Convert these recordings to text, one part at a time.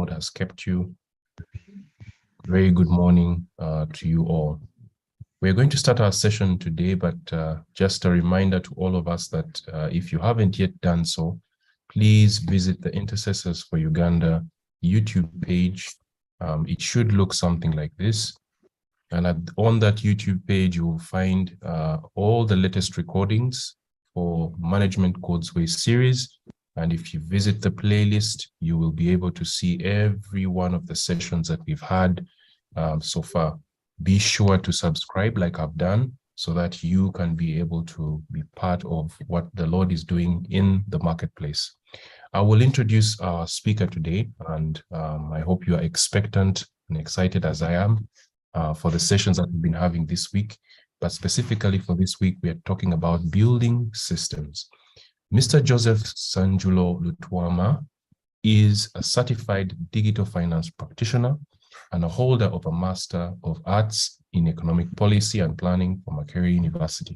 Lord has kept you. Very good morning to you all. We're going to start our session today, but just a reminder to all of us that if you haven't yet done so, please visit the Intercessors for Uganda YouTube page. It should look something like this. And on that YouTube page, you will find all the latest recordings for Management Codes Way series. And if you visit the playlist, you will be able to see every one of the sessions that we've had so far. Be sure to subscribe like I've done so that you can be able to be part of what the Lord is doing in the marketplace. I will introduce our speaker today, and I hope you are expectant and excited as I am for the sessions that we've been having this week. But specifically for this week, we are talking about building systems. Mr. Joseph Sanjulo Lutwama is a certified digital finance practitioner and a holder of a Master of Arts in Economic Policy and Planning from Makerere University.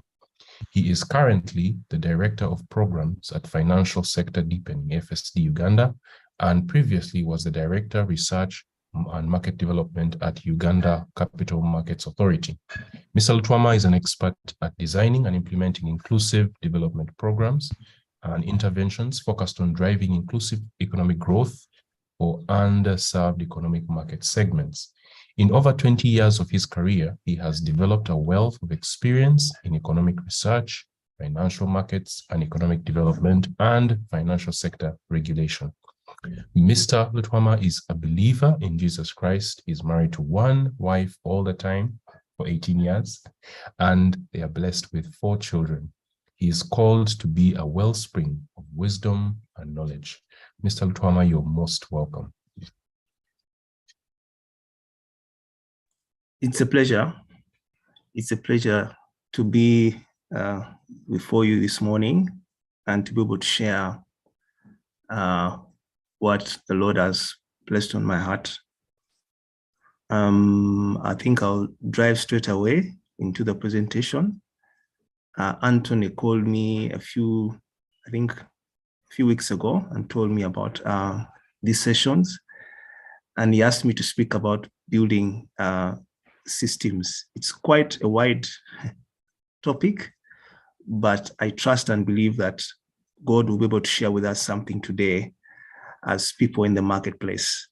He is currently the Director of Programs at Financial Sector Deepening, FSD Uganda, and previously was the Director, Research and Market Development at Uganda Capital Markets Authority. Mr. Lutwama is an expert at designing and implementing inclusive development programs and interventions focused on driving inclusive economic growth for underserved economic market segments. In over 20 years of his career, he has developed a wealth of experience in economic research, financial markets and economic development, and financial sector regulation. Mr. Lutwama is a believer in Jesus Christ. He's married to one wife all the time for 18 years, and they are blessed with 4 children. He is called to be a wellspring of wisdom and knowledge. Mr. Lutwama, you're most welcome. It's a pleasure. It's a pleasure to be before you this morning and to be able to share what the Lord has placed on my heart. I think I'll drive straight away into the presentation. Anthony called me a few weeks ago and told me about these sessions, and he asked me to speak about building systems. It's quite a wide topic, but I trust and believe that God will be able to share with us something today as people in the marketplace.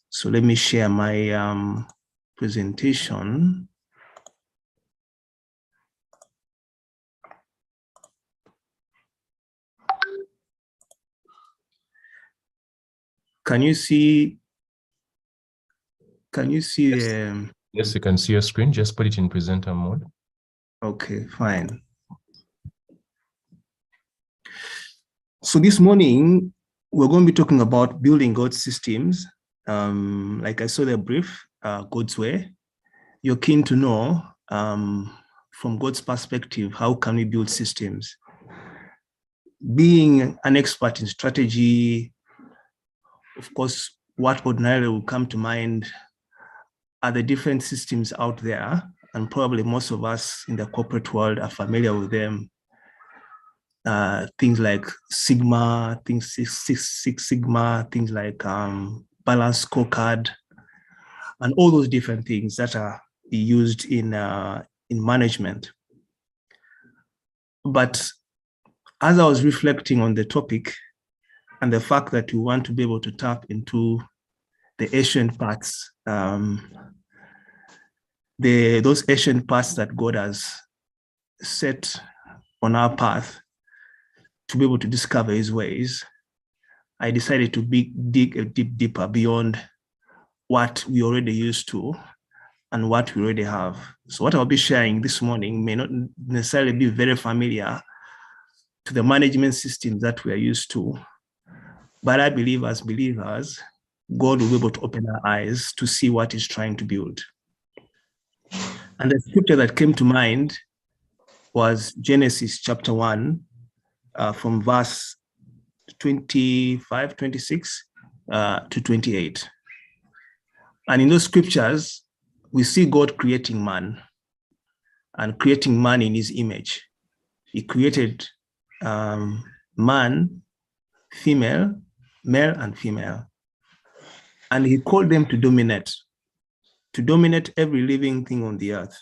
So let me share my presentation. Can you see? Yes, yes, you can see your screen. Just put it in presenter mode. Okay, fine. So this morning, we're going to be talking about building God's systems. Like I saw the brief, God's way. You're keen to know, from God's perspective, how can we build systems? Being an expert in strategy, of course, what ordinarily will come to mind are the different systems out there, and probably most of us in the corporate world are familiar with them. Things like Sigma, things Six Sigma, things like balance scorecard, and all those different things that are used in management. But as I was reflecting on the topic and the fact that we want to be able to tap into the ancient paths, those ancient paths that God has set on our path to be able to discover his ways, I decided to dig a deeper beyond what we already used to and what we already have. So what I'll be sharing this morning may not necessarily be very familiar to the management systems that we are used to, but I believe as believers, God will be able to open our eyes to see what he's trying to build. And the scripture that came to mind was Genesis chapter 1, from verse 26 to 28. And in those scriptures, we see God creating man and creating man in his image. He created man, female, male and female. And he called them to dominate every living thing on the earth.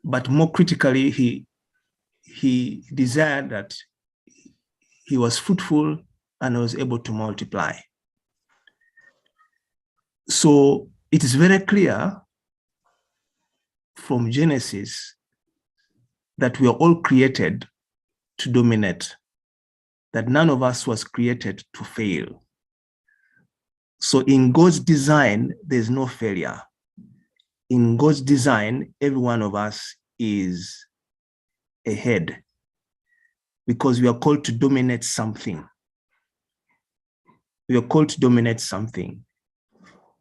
But more critically, he desired that he was fruitful and was able to multiply. So it is very clear from Genesis that we are all created to dominate, that none of us was created to fail. So in God's design, there's no failure. In God's design, every one of us is ahead because we are called to dominate something. We are called to dominate something.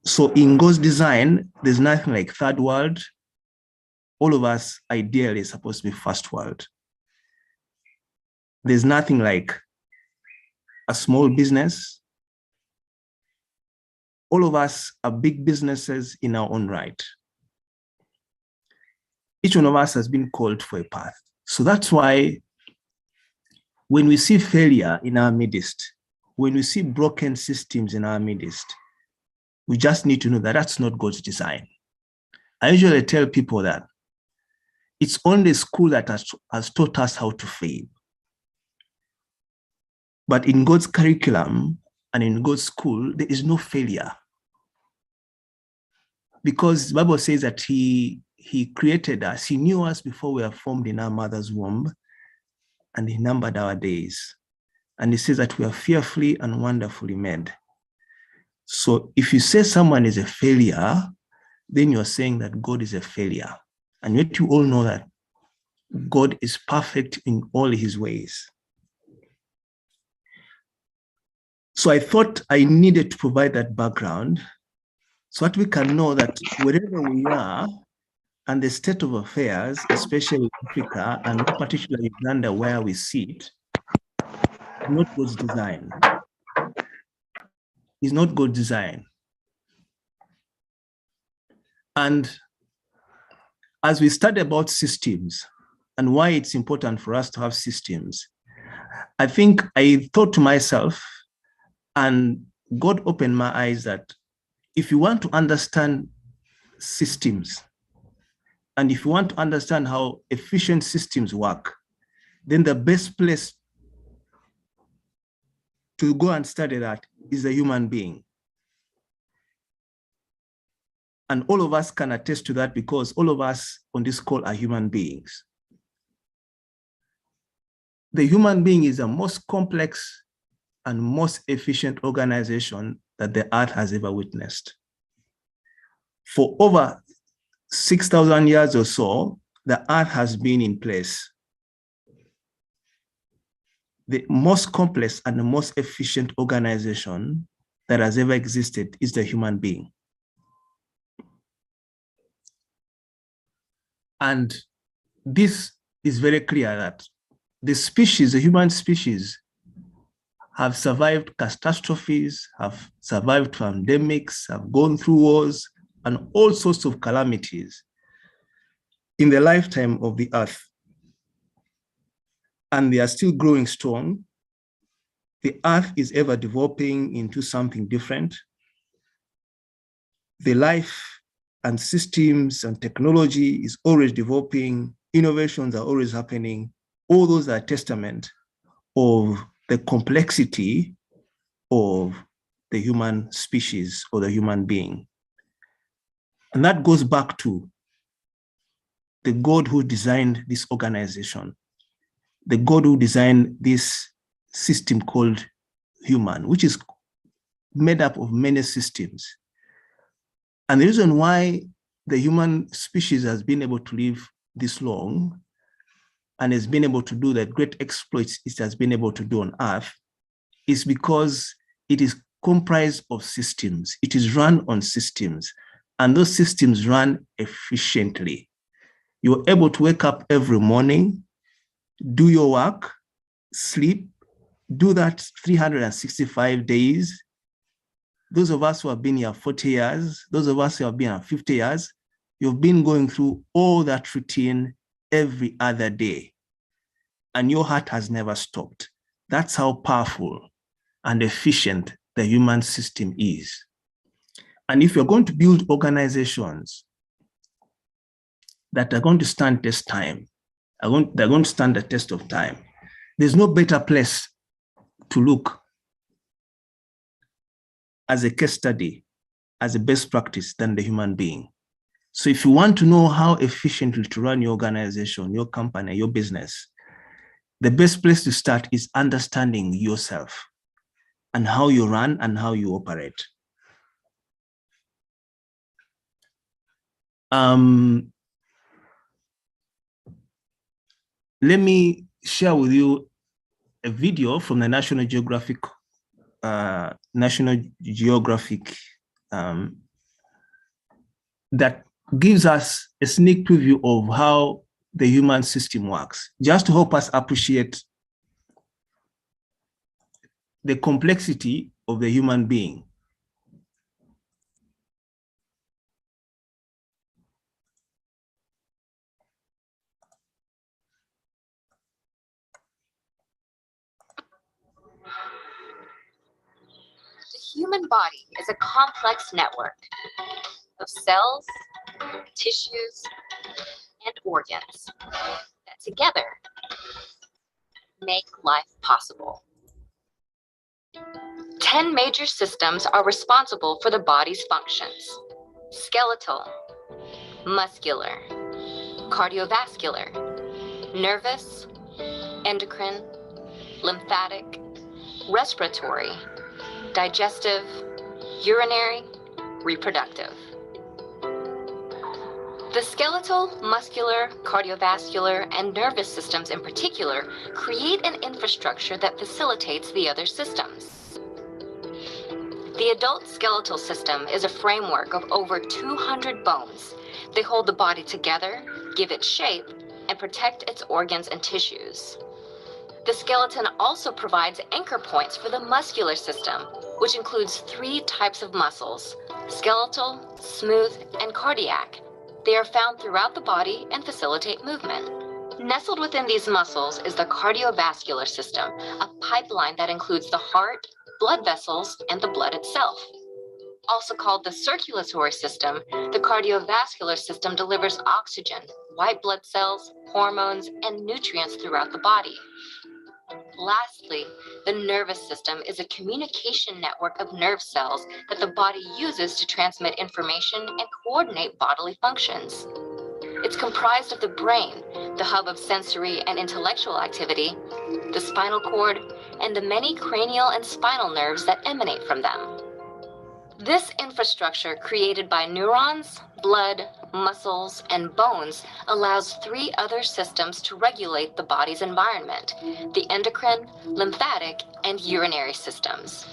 So in God's design, there's nothing like third world. All of us ideally is supposed to be first world. There's nothing like a small business. All of us are big businesses in our own right. Each one of us has been called for a path. So that's why when we see failure in our midst, when we see broken systems in our midst, we just need to know that that's not God's design. I usually tell people that it's only school that has taught us how to fail. But in God's curriculum and in God's school, there is no failure. Because the Bible says that he created us, he knew us before we were formed in our mother's womb, and he numbered our days. And he says that we are fearfully and wonderfully made. So if you say someone is a failure, then you're saying that God is a failure. And yet you all know that God is perfect in all his ways. So I thought I needed to provide that background so that we can know that wherever we are and the state of affairs, especially in Africa and more particularly Uganda where we sit, is not God's design. It's not God's design. And as we study about systems and why it's important for us to have systems, I think I thought to myself, and God opened my eyes, that if you want to understand systems, and if you want to understand how efficient systems work, then the best place to go and study that is a human being. And all of us can attest to that because all of us on this call are human beings. The human being is the most complex and most efficient organization that the earth has ever witnessed. For over 6,000 years or so, the earth has been in place. The most complex and the most efficient organization that has ever existed is the human being. And this is very clear that the species, the human species, have survived catastrophes, have survived pandemics, have gone through wars and all sorts of calamities in the lifetime of the earth. And they are still growing strong. The earth is ever developing into something different. The life and systems and technology is always developing. Innovations are always happening. All those are a testament of the complexity of the human species or the human being. And that goes back to the God who designed this organization, the God who designed this system called human, which is made up of many systems. And the reason why the human species has been able to live this long and has been able to do the great exploits it has been able to do on Earth is because it is comprised of systems. It is run on systems, and those systems run efficiently. You're able to wake up every morning, do your work, sleep, do that 365 days. Those of us who have been here 40 years, those of us who have been here 50 years, you've been going through all that routine every other day, and your heart has never stopped. That's how powerful and efficient the human system is. And if you're going to build organizations that are going to stand test time, they're going to stand the test of time, there's no better place to look as a case study, as a best practice than the human being. So if you want to know how efficiently to run your organization, your company, your business, the best place to start is understanding yourself and how you run and how you operate. Let me share with you a video from the National Geographic that gives us a sneak preview of how the human system works, just to help us appreciate the complexity of the human being. The human body is a complex network of cells, tissues, and organs that together make life possible. 10 major systems are responsible for the body's functions: skeletal, muscular, cardiovascular, nervous, endocrine, lymphatic, respiratory, digestive, urinary, reproductive. The skeletal, muscular, cardiovascular, and nervous systems in particular create an infrastructure that facilitates the other systems. The adult skeletal system is a framework of over 200 bones. They hold the body together, give it shape, and protect its organs and tissues. The skeleton also provides anchor points for the muscular system, which includes 3 types of muscles: skeletal, smooth, and cardiac. They are found throughout the body and facilitate movement. Nestled within these muscles is the cardiovascular system, a pipeline that includes the heart, blood vessels, and the blood itself. Also called the circulatory system, the cardiovascular system delivers oxygen, white blood cells, hormones, and nutrients throughout the body. Lastly, the nervous system is a communication network of nerve cells that the body uses to transmit information and coordinate bodily functions. It's comprised of the brain, the hub of sensory and intellectual activity, the spinal cord, and the many cranial and spinal nerves that emanate from them. This infrastructure, created by neurons, blood, muscles, and bones, allows 3 other systems to regulate the body's environment: the endocrine, lymphatic, and urinary systems.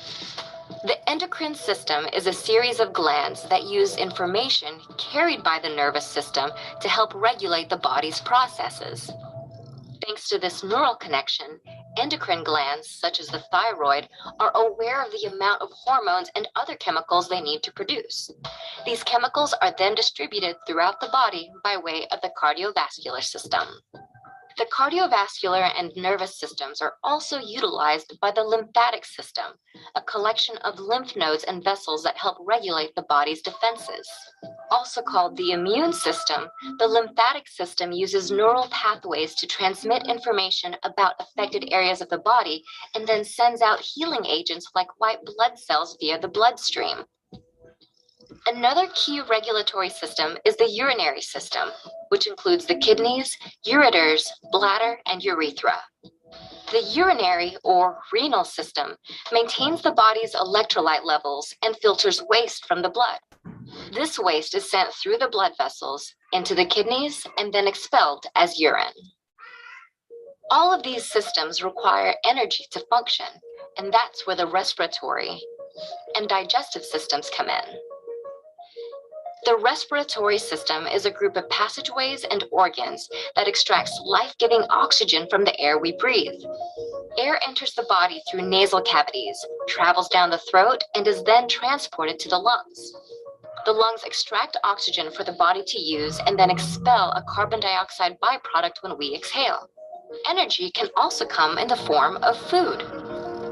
The endocrine system is a series of glands that use information carried by the nervous system to help regulate the body's processes. Thanks to this neural connection, endocrine glands, such as the thyroid, are aware of the amount of hormones and other chemicals they need to produce. These chemicals are then distributed throughout the body by way of the cardiovascular system. The cardiovascular and nervous systems are also utilized by the lymphatic system, a collection of lymph nodes and vessels that help regulate the body's defenses. Also called the immune system, the lymphatic system uses neural pathways to transmit information about affected areas of the body and then sends out healing agents like white blood cells via the bloodstream. Another key regulatory system is the urinary system, which includes the kidneys, ureters, bladder, and urethra. The urinary or renal system maintains the body's electrolyte levels and filters waste from the blood. This waste is sent through the blood vessels into the kidneys and then expelled as urine. All of these systems require energy to function, and that's where the respiratory and digestive systems come in. The respiratory system is a group of passageways and organs that extracts life-giving oxygen from the air we breathe. Air enters the body through nasal cavities, travels down the throat, and is then transported to the lungs. The lungs extract oxygen for the body to use and then expel a carbon dioxide byproduct when we exhale. Energy can also come in the form of food.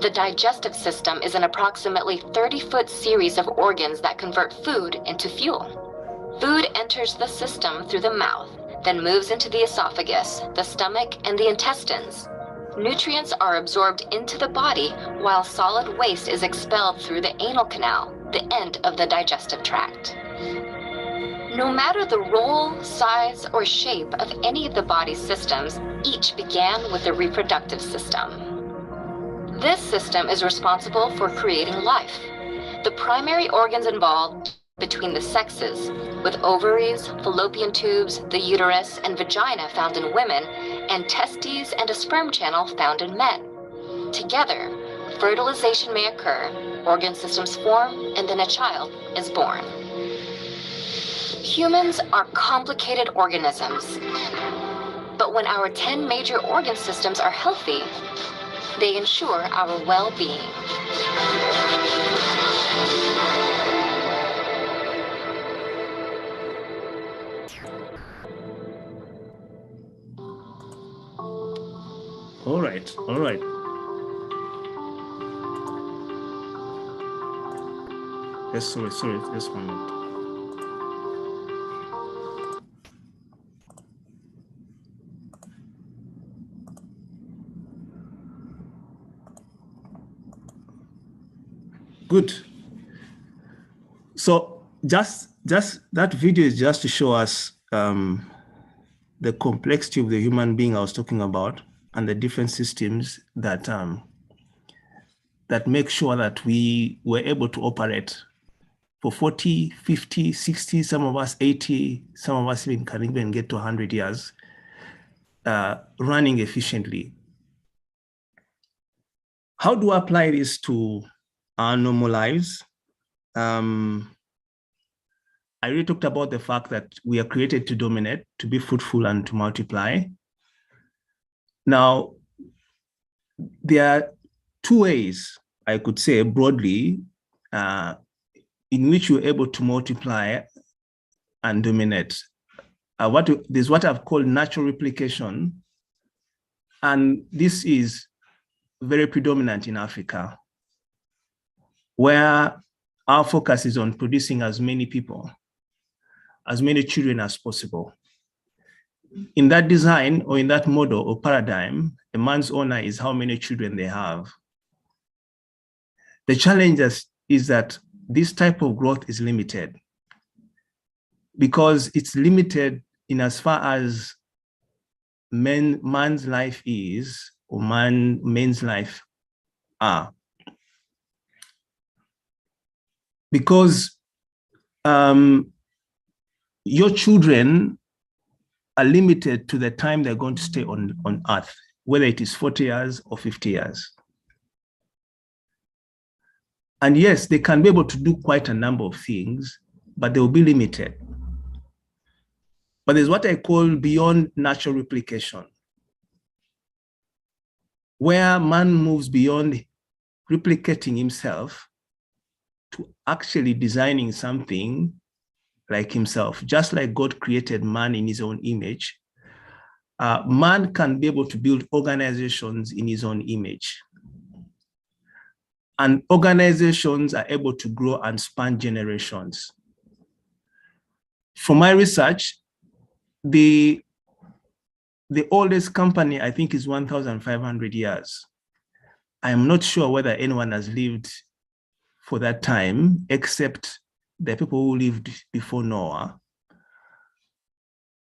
The digestive system is an approximately 30-foot series of organs that convert food into fuel. Food enters the system through the mouth, then moves into the esophagus, the stomach, and the intestines. Nutrients are absorbed into the body while solid waste is expelled through the anal canal, the end of the digestive tract. No matter the role, size, or shape of any of the body's systems, each began with the reproductive system. This system is responsible for creating life. The primary organs involved between the sexes, with ovaries, fallopian tubes, the uterus, and vagina found in women, and testes and a sperm channel found in men. Together, fertilization may occur, organ systems form, and then a child is born. Humans are complicated organisms, but when our 10 major organ systems are healthy, they ensure our well-being. All right, all right. Yes, sorry, just 1 minute. Good. So just that video is just to show us the complexity of the human being I was talking about, and the different systems that that make sure that we were able to operate for 40, 50, 60, some of us 80, some of us can even get to 100 years running efficiently. How do I apply this to our normal lives? I already talked about the fact that we are created to dominate, to be fruitful, and to multiply. Now, there are two ways, I could say broadly, in which you're able to multiply and dominate. There's what I've called natural replication, and this is very predominant in Africa, where our focus is on producing as many people, as many children as possible. In that design, or in that model or paradigm, a man's honor is how many children they have. The challenge is that this type of growth is limited, because it's limited in as far as man's life is, or men's life are. Because your children are limited to the time they're going to stay on Earth, whether it is 40 years or 50 years. And yes, they can be able to do quite a number of things, but they will be limited. But there's what I call beyond natural replication, where man moves beyond replicating himself to actually designing something like himself. Just like God created man in his own image, man can be able to build organizations in his own image. And organizations are able to grow and span generations. From my research, the oldest company, I think, is 1,500 years. I'm not sure whether anyone has lived for that time, except the people who lived before Noah.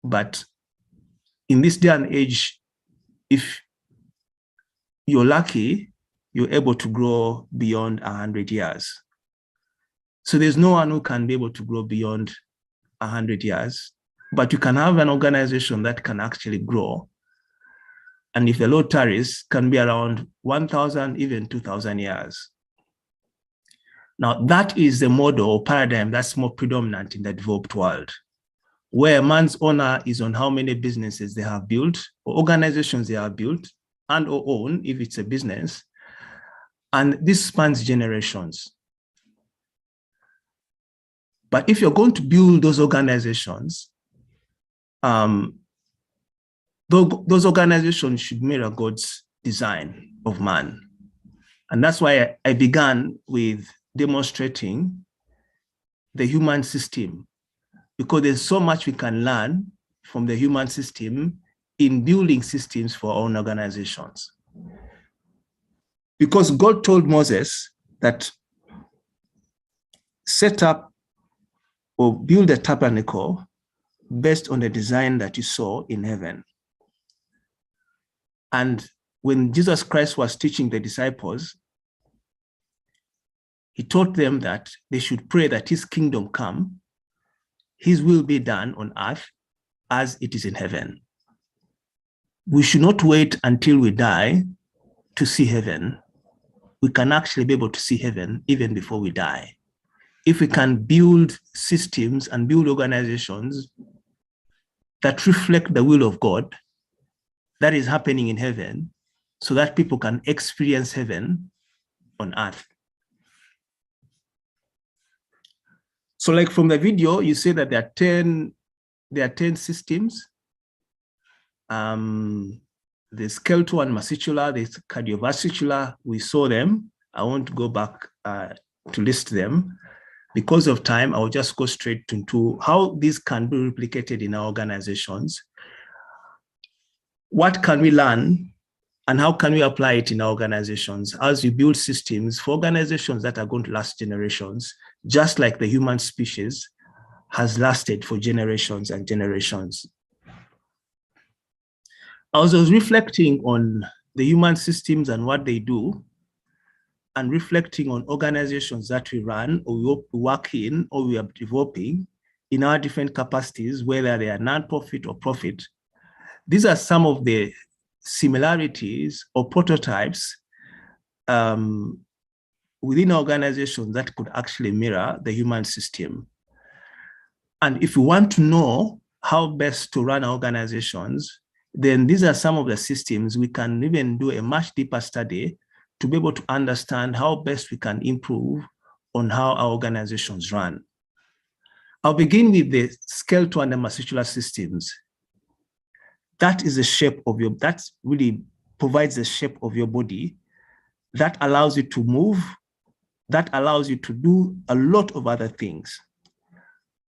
But in this day and age, if you're lucky, you're able to grow beyond 100 years. So there's no one who can be able to grow beyond 100 years, but you can have an organization that can actually grow. And if the Lord tarries, can be around 1,000, even 2,000 years. Now, that is the model or paradigm that's more predominant in the developed world, where man's honor is on how many businesses they have built, or organizations they have built, and or own, if it's a business. And this spans generations. But if you're going to build those organizations, those organizations should mirror God's design of man. And that's why I began with demonstrating the human system, because there's so much we can learn from the human system in building systems for our own organizations. Because God told Moses that set up or build a tabernacle based on the design that you saw in heaven. And when Jesus Christ was teaching the disciples, he taught them that they should pray that his kingdom come, his will be done on earth as it is in heaven. We should not wait until we die to see heaven. We can actually be able to see heaven even before we die. If we can build systems and build organizations that reflect the will of God that is happening in heaven, so that people can experience heaven on earth. So like from the video, you see that there are 10 systems. The skeletal and massecular, the cardiovascular, we saw them. I won't go back to list them. Because of time, I'll just go straight into how these can be replicated in our organizations. What can we learn and how can we apply it in our organizations as we build systems for organizations that are going to last generations, just like the human species has lasted for generations and generations. As I was reflecting on the human systems and what they do, and reflecting on organizations that we run or we work in or we are developing in our different capacities, whether they are non-profit or profit, these are some of the similarities or prototypes within organizations that could actually mirror the human system. And if you want to know how best to run organizations, then these are some of the systems we can even do a much deeper study to be able to understand how best we can improve on how our organizations run. I'll begin with the skeletal and the massecular systems. That is the shape of your, that really provides the shape of your body that allows you to move, that allows you to do a lot of other things.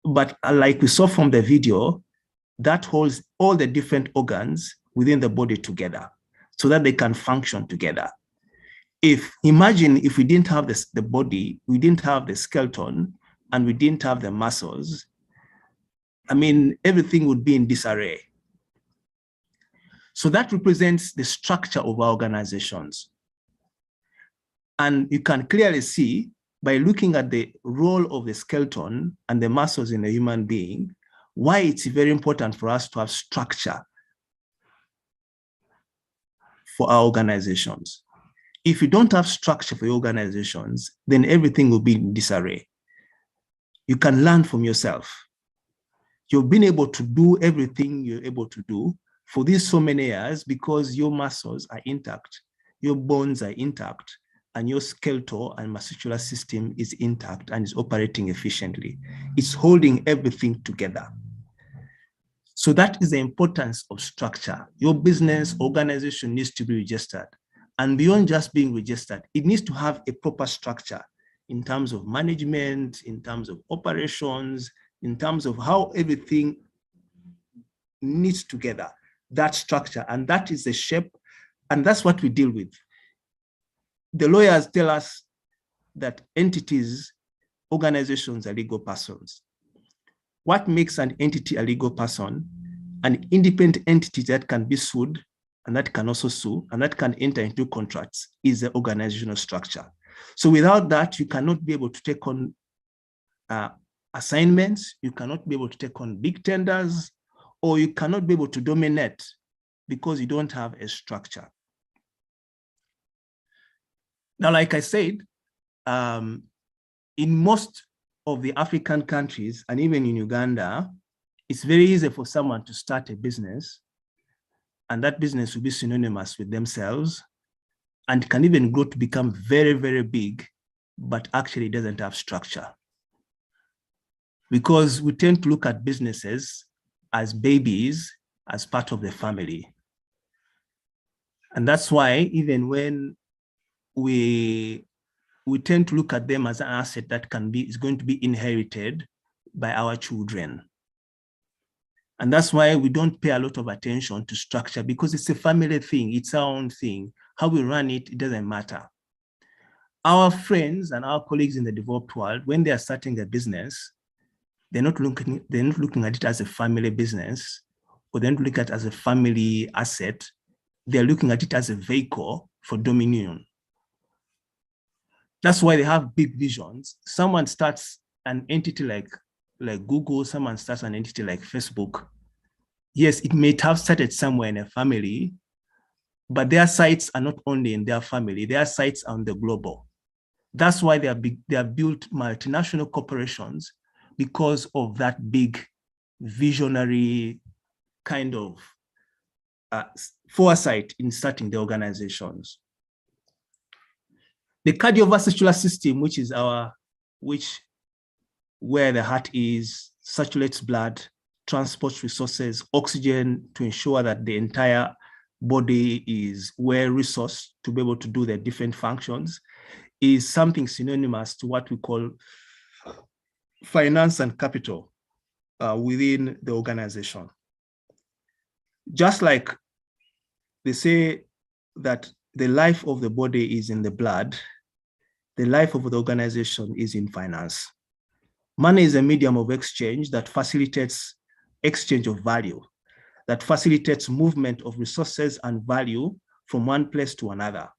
But like we saw from the video, that holds all the different organs within the body together so that they can function together. Imagine if we didn't have the body, we didn't have the skeleton, and we didn't have the muscles, I mean, everything would be in disarray. So that represents the structure of our organizations. And you can clearly see by looking at the role of the skeleton and the muscles in a human being, why it's very important for us to have structure for our organizations. If you don't have structure for your organizations, then everything will be in disarray. You can learn from yourself. You've been able to do everything you're able to do for these so many years because your muscles are intact, your bones are intact, and your skeletal and massecular system is intact and is operating efficiently. It's holding everything together. So that is the importance of structure. Your business organization needs to be registered. And beyond just being registered, it needs to have a proper structure in terms of management, in terms of operations, in terms of how everything knits together, that structure. And that is the shape, and that's what we deal with. The lawyers tell us that entities, organizations are legal persons. What makes an entity a legal person? An independent entity that can be sued and that can also sue and that can enter into contracts is the organizational structure. So without that, you cannot be able to take on assignments, you cannot be able to take on big tenders, or you cannot be able to dominate because you don't have a structure. Now, like I said, in most of the African countries, and even in Uganda, it's very easy for someone to start a business, and that business will be synonymous with themselves and can even grow to become very, very big, but actually doesn't have structure. Because we tend to look at businesses as babies, as part of the family. And that's why even when we tend to look at them as an asset that is going to be inherited by our children. And that's why we don't pay a lot of attention to structure, because it's a family thing, it's our own thing. How we run it, it doesn't matter. Our friends and our colleagues in the developed world, when they are starting a business, they're not looking at it as a family business, or they're not looking at it as a family asset. They're looking at it as a vehicle for dominion. That's why they have big visions. Someone starts an entity like Google, someone starts an entity like Facebook. Yes, it may have started somewhere in a family, but their sites are not only in their family, their sites are on the global. That's why they are built multinational corporations, because of that big visionary kind of foresight in starting the organizations. The cardiovascular system, where the heart is, circulates blood, transports resources, oxygen, to ensure that the entire body is well resourced to be able to do their different functions, is something synonymous to what we call finance and capital within the organization. Just like they say that the life of the body is in the blood, the life of the organization is in finance. Money is a medium of exchange that facilitates exchange of value, that facilitates movement of resources and value from one place to another.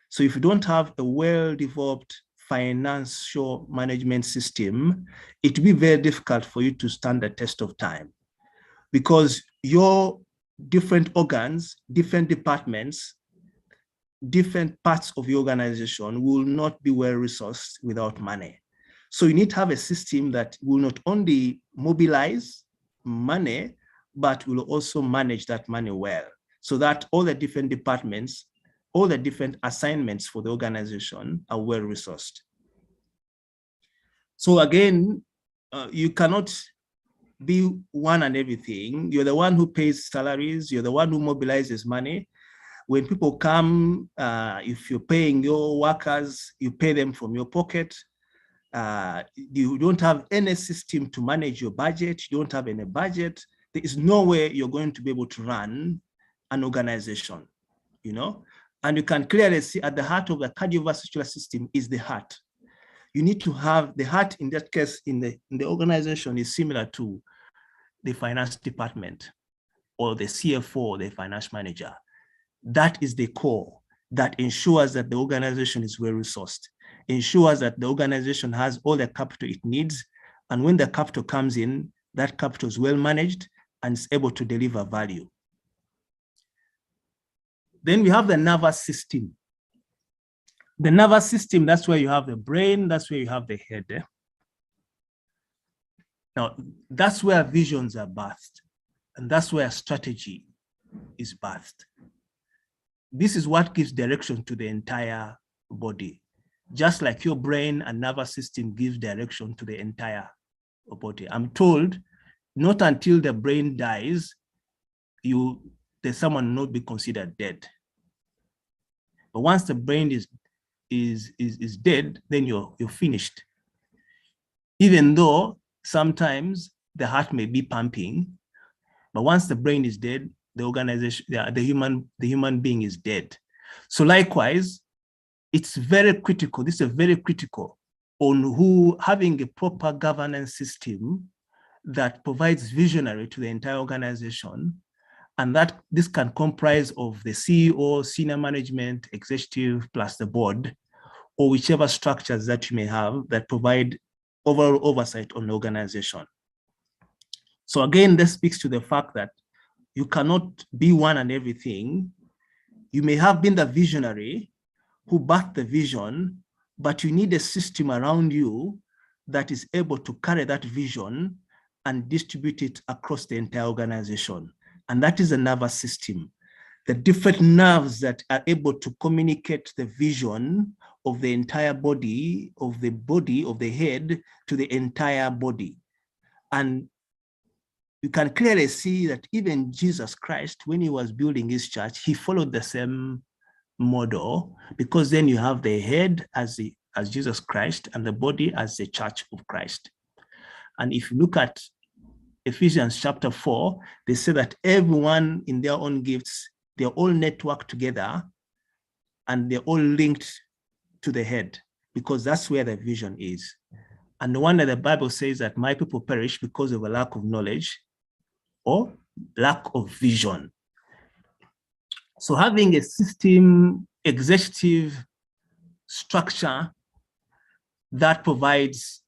So if you don't have a well-developed financial management system, it will be very difficult for you to stand the test of time, because your different organs, different departments, different parts of the organization will not be well resourced without money. So you need to have a system that will not only mobilize money, but will also manage that money well, so that all the different departments, all the different assignments for the organization are well resourced. So again, you cannot be one and everything. You're the one who pays salaries, you're the one who mobilizes money. When people come, if you're paying your workers, you pay them from your pocket. You don't have any system to manage your budget, you don't have any budget. There is no way you're going to be able to run an organization, you know? And you can clearly see at the heart of the cardiovascular system is the heart. You need to have the heart, in that case, in the organization is similar to the finance department or the CFO, the finance manager. That is the core that ensures that the organization is well resourced, ensures that the organization has all the capital it needs. And when the capital comes in, that capital is well managed and is able to deliver value. Then we have the nervous system. The nervous system, that's where you have the brain, that's where you have the head. Now, that's where visions are birthed, and that's where strategy is birthed. This is what gives direction to the entire body. Just like your brain and nervous system gives direction to the entire body. I'm told not until the brain dies, someone not be considered dead. But once the brain is dead, then you're finished. Even though sometimes the heart may be pumping, but once the brain is dead, the organization, the human being is dead. So likewise, it's very critical. This is very critical on having a proper governance system that provides visionary to the entire organization, and that this can comprise of the CEO, senior management, executive, plus the board, or whichever structures that you may have that provide overall oversight on the organization. So again, this speaks to the fact that you cannot be one and everything. You may have been the visionary who birthed the vision, but you need a system around you that is able to carry that vision and distribute it across the entire organization. And that is the nervous system. The different nerves that are able to communicate the vision of the entire body, of the head to the entire body. And you can clearly see that even Jesus Christ, when he was building his church, he followed the same model, because then you have the head as Jesus Christ and the body as the church of Christ. And if you look at Ephesians chapter 4, they say that everyone in their own gifts, they're all networked together and they're all linked to the head, because that's where the vision is. And no wonder the Bible says that my people perish because of a lack of knowledge or lack of vision. So having a system executive structure that provides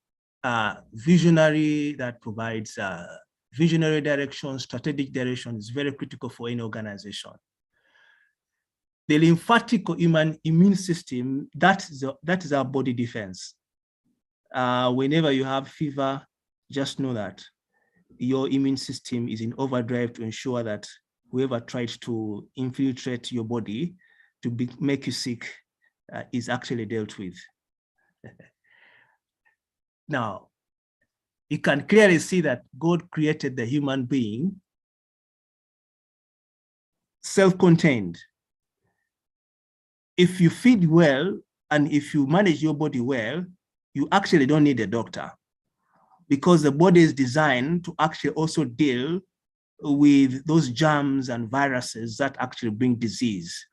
visionary direction, strategic direction is very critical for any organization. The lymphatic or human immune system, that is our body defense. Whenever you have fever, just know that your immune system is in overdrive to ensure that whoever tries to infiltrate your body to make you sick is actually dealt with. Now, you can clearly see that God created the human being self-contained. If you feed well and if you manage your body well, you actually don't need a doctor, because the body is designed to actually also deal with those germs and viruses that actually bring disease.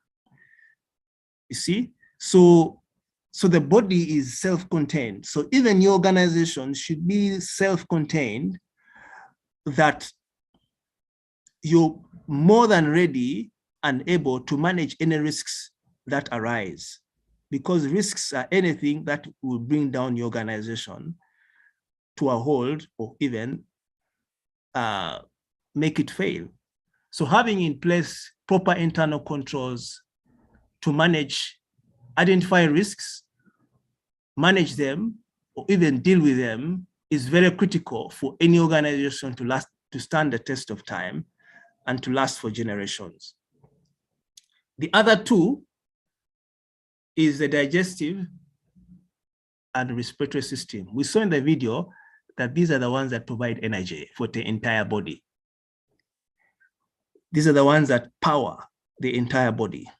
You see? So the body is self-contained. So even your organization should be self-contained, that you're more than ready and able to manage any risks that arise, because risks are anything that will bring down your organization to a hold or even make it fail. So having in place proper internal controls to identify risks, manage them, or even deal with them is very critical for any organization to stand the test of time and to last for generations. The other two is the digestive and respiratory system. We saw in the video that these are the ones that provide energy for the entire body. These are the ones that power the entire body.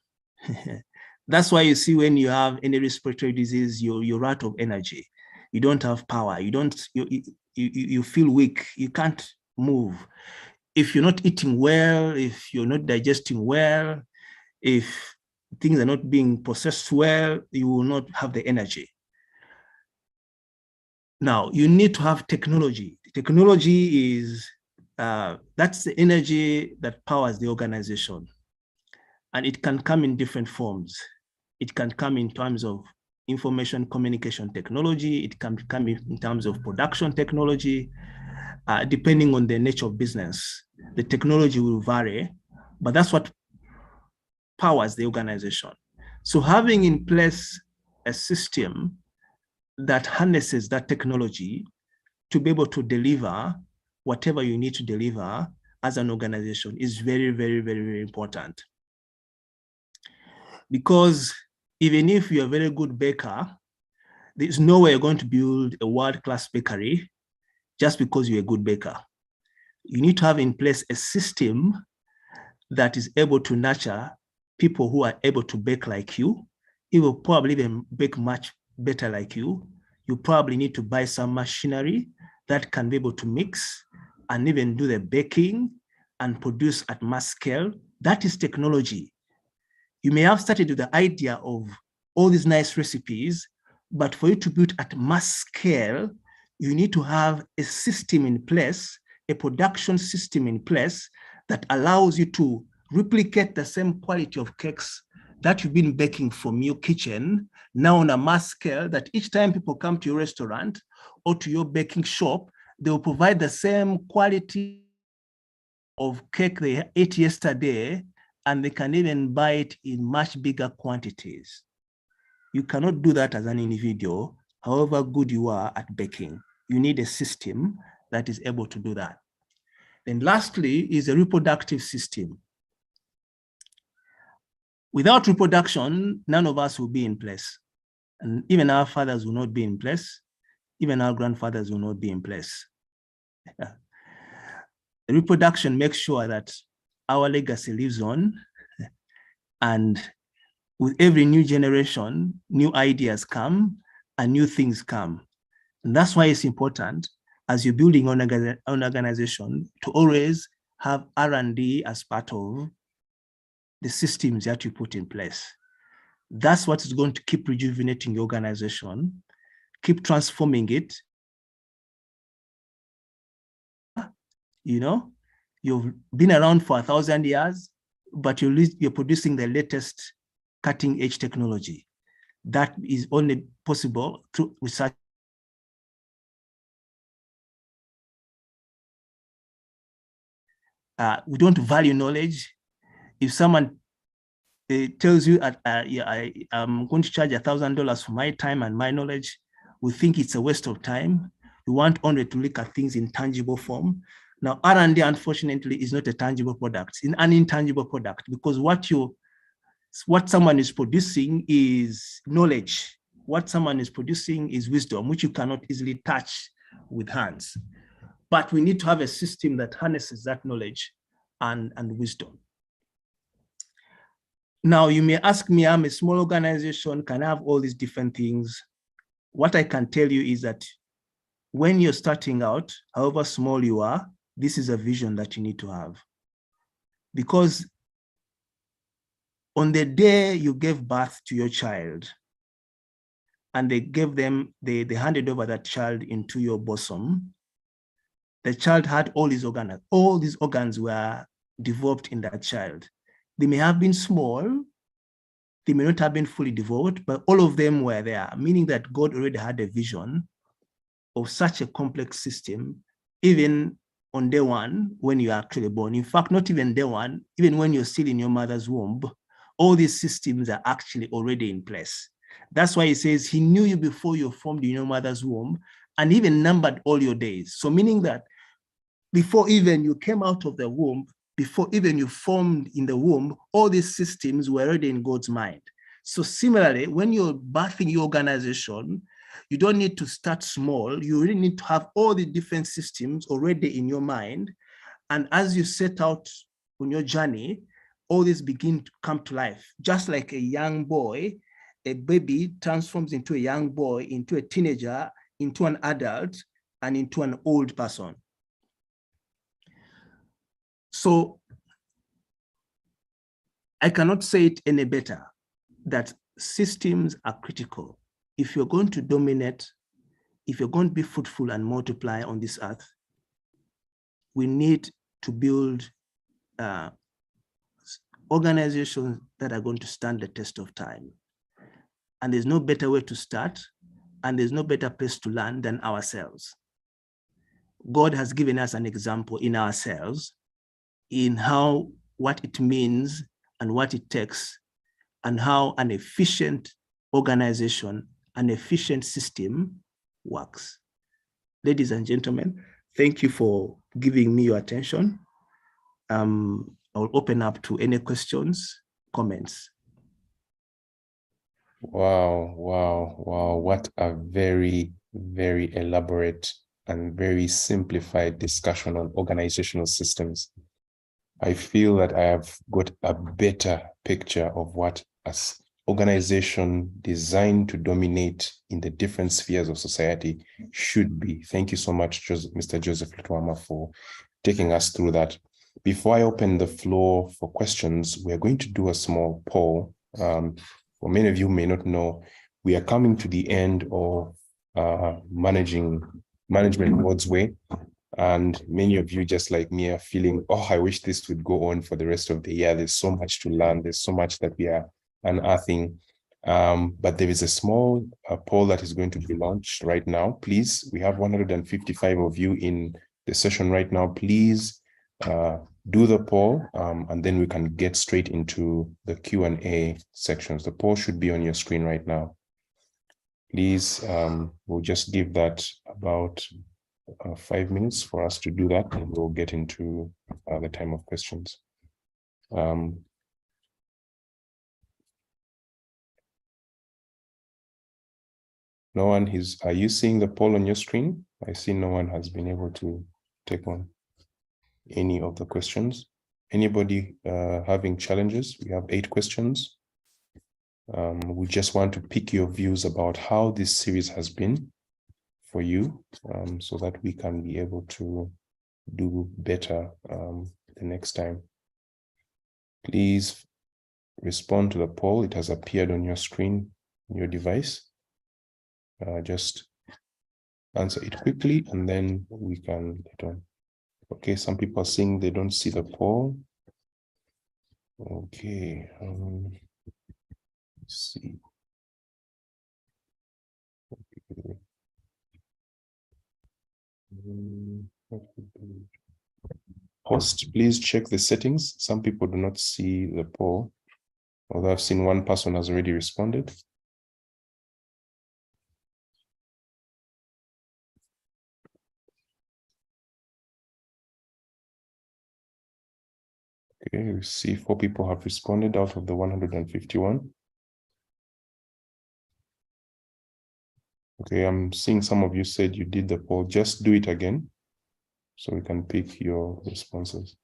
That's why you see when you have any respiratory disease, you're out of energy. You don't have power. You feel weak. You can't move. If you're not eating well, if you're not digesting well, if things are not being processed well, you will not have the energy. Now, you need to have technology. Technology is, that's the energy that powers the organization. And it can come in different forms. It can come in terms of information communication technology. It can come in terms of production technology, depending on the nature of business. The technology will vary, but that's what powers the organization. So having in place a system that harnesses that technology to be able to deliver whatever you need to deliver as an organization is very, very, very, very important. Because even if you're a very good baker, there's no way you're going to build a world-class bakery just because you're a good baker. You need to have in place a system that is able to nurture people who are able to bake like you. It will probably even bake much better like you. You probably need to buy some machinery that can be able to mix and even do the baking and produce at mass scale. That is technology. You may have started with the idea of all these nice recipes, but for you to build at mass scale, you need to have a system in place, a production system in place that allows you to replicate the same quality of cakes that you've been baking from your kitchen, now on a mass scale, that each time people come to your restaurant or to your baking shop, they will provide the same quality of cake they ate yesterday, and they can even buy it in much bigger quantities. You cannot do that as an individual, however good you are at baking. You need a system that is able to do that. Then lastly is a reproductive system. Without reproduction, none of us will be in place. And even our fathers will not be in place. Even our grandfathers will not be in place. The reproduction makes sure that our legacy lives on, and with every new generation, new ideas come and new things come. And that's why it's important as you're building an organization to always have R&D as part of the systems that you put in place. That's what is going to keep rejuvenating your organization, keep transforming it. You know, you've been around for 1,000 years, but you're producing the latest cutting edge technology. That is only possible through research. We don't value knowledge. If someone tells you, I'm going to charge $1,000 for my time and my knowledge, we think it's a waste of time. We want only to look at things in tangible form. Now, R&D, unfortunately, is not a tangible product. It's an intangible product, because what someone is producing is knowledge. What someone is producing is wisdom, which you cannot easily touch with hands. But we need to have a system that harnesses that knowledge and wisdom. Now, you may ask me, I'm a small organization, can I have all these different things? What I can tell you is that when you're starting out, however small you are, this is a vision that you need to have. Because on the day you gave birth to your child, and they handed over that child into your bosom, the child had all these organs. All these organs were developed in that child. They may have been small, they may not have been fully developed, but all of them were there, meaning that God already had a vision of such a complex system, even on day one, when you are actually born. In fact, not even day one, even when you're still in your mother's womb, all these systems are actually already in place. That's why he says he knew you before you were formed in your mother's womb and even numbered all your days. So meaning that before even you came out of the womb, before even you formed in the womb, all these systems were already in God's mind. So similarly, when you're birthing your organization, you don't need to start small. You really need to have all the different systems already in your mind. And as you set out on your journey, all this begin to come to life. Just like a young boy, a baby transforms into a young boy, into a teenager, into an adult, and into an old person. So I cannot say it any better that systems are critical. If you're going to dominate, if you're going to be fruitful and multiply on this earth, we need to build organizations that are going to stand the test of time. And there's no better way to start, and there's no better place to learn than ourselves. God has given us an example in ourselves in what it means and what it takes, and how an efficient organization, an efficient system works. Ladies and gentlemen, thank you for giving me your attention. I'll open up to any questions, comments. Wow. What a very, very elaborate and very simplified discussion on organizational systems. I feel that I have got a better picture of what an organization designed to dominate in the different spheres of society should be. Thank you so much, Mr. Joseph Lutwama, for taking us through that. Before I open the floor for questions, we're going to do a small poll. For many of you may not know, we are coming to the end of Management God's Way. And many of you, just like me, are feeling, oh, I wish this would go on for the rest of the year. There's so much to learn. There's so much that we are unearthing. But there is a small poll that is going to be launched right now. Please, we have 155 of you in the session right now. Please do the poll, and then we can get straight into the Q&A sections. The poll should be on your screen right now. Please, we'll just give that about 5 minutes for us to do that, and we'll get into the time of questions. No one is, are you seeing the poll on your screen? I see no one has been able to take on any of the questions. Anybody having challenges? We have 8 questions. We just want to pick your views about how this series has been for you, so that we can be able to do better the next time. Please respond to the poll. It has appeared on your screen, on your device. Just answer it quickly and then we can get on. Okay, some people are saying they don't see the poll. Okay, let's see. Host, please check the settings. Some people do not see the poll, although I've seen one person has already responded. Okay, we see 4 people have responded out of the 151. Okay, I'm seeing some of you said you did the poll. Just do it again so we can pick your responses.